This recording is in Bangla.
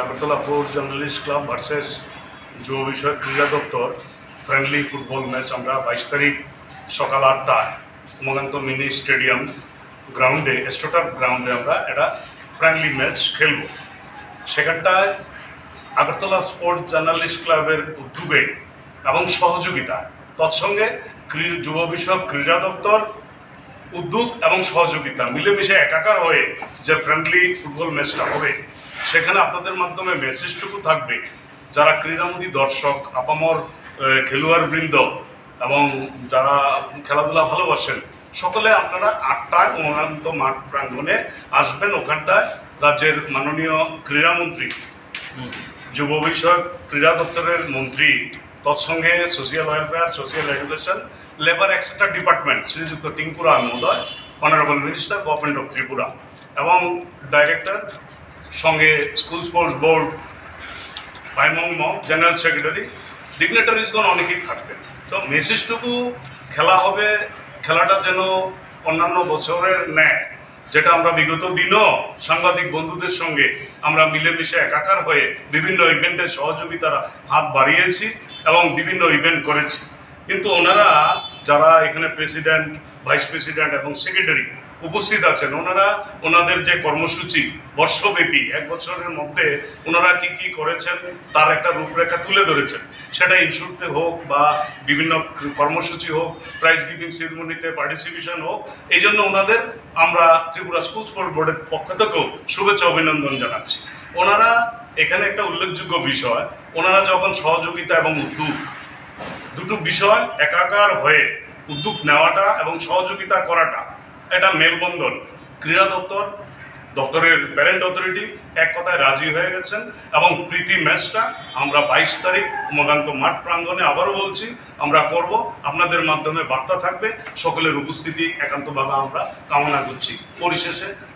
Agartala sports journalist club versus যুব বিষয়ক ক্রীড়া দপ্তর ফ্রেন্ডলি ফুটবল ম্যাচ আমরা 22 তারিখ সকাল 8টায় উমাকান্ত মিনি স্টেডিয়াম গ্রাউন্ডে স্টোটার গ্রাউন্ডে আমরা একটা ফ্রেন্ডলি ম্যাচ খেলব। সেখানটায় আগরতলা স্পোর্টস জার্নালিস্ট ক্লাবের উদ্যোগে এবং সহযোগিতা তৎসঙ্গে যুব বিষয়ক ক্রীড়া দপ্তর উদ্যোগ এবং সহযোগিতা মিলেমিশে একাকার হয়ে যে ফ্রেন্ডলি ফুটবল ম্যাচটা হবে, সেখানে আপনাদের মাধ্যমে মেসেজটুকু থাকবে যারা ক্রীড়ামোদী দর্শক, আপামর খেলোয়াড়বৃন্দ এবং যারা খেলাধুলা ভালোবাসেন, সকলে আপনারা 8টায় উমাকান্ত মাঠ প্রাঙ্গণে আসবেন। ওখানটায় রাজ্যের মাননীয় ক্রীড়ামন্ত্রী, যুব বিষয়ক ক্রীড়া দপ্তরের মন্ত্রী, তৎসঙ্গে social welfare, social education, labour etcetera department শ্রীযুক্ত টিঙ্কুরা মহোদয়, honourable minister government of Tripura এবং ডাইরেক্টর, সঙ্গে school sports board, Paimong Mog, general secretary, ডিগনেটারিজগণ অনেকেই থাকবেন। তো মেসেজটুকু খেলা হবে, খেলাটা যেন অন্যান্য বছরের ন্যায়, যেটা আমরা বিগত দিনও সাংবাদিক বন্ধুদের সঙ্গে আমরা মিলেমিশে একাকার হয়ে বিভিন্ন ইভেন্টের সহযোগিতার হাত বাড়িয়েছি এবং বিভিন্ন ইভেন্ট করেছি, কিন্তু ওনারা যারা এখানে প্রেসিডেন্ট, ভাইস প্রেসিডেন্ট এবং সেক্রেটারি উপস্থিত আছেন, ওনাদের যে কর্মসূচি বর্ষব্যাপী 1 বছরের মধ্যে ওনারা কি করেছেন তার একটা রূপরেখা তুলে ধরেছেন। সেটা ইনস্যুরতে হোক বা বিভিন্ন কর্মসূচি হোক, প্রাইজ গিভিং সেরিমনিতে পার্টিসিপেশন হোক, এই জন্য ওনাদের আমরা ত্রিপুরা স্কুল স্পোর্টস বোর্ডের পক্ষ থেকেও শুভেচ্ছা অভিনন্দন জানাচ্ছি। ওনারা এখানে একটা উল্লেখযোগ্য বিষয়, ওনারা যখন সহযোগিতা এবং উদ্যোগ, দুটো বিষয় একাকার হয়ে উদ্যোগ নেওয়াটা এবং সহযোগিতা করাটা, এটা মেলবন্ধন। ক্রীড়া দপ্তরের প্যারেন্ট অথরিটি এক কথায় রাজি হয়ে গেছেন এবং প্রীতি ম্যাচটা আমরা 22 তারিখ উমাকান্ত মাঠ প্রাঙ্গণে, আবারও বলছি, আমরা করব। আপনাদের মাধ্যমে বার্তা থাকবে, সকলের উপস্থিতি একান্তভাবে আমরা কামনা করছি। পরিশেষে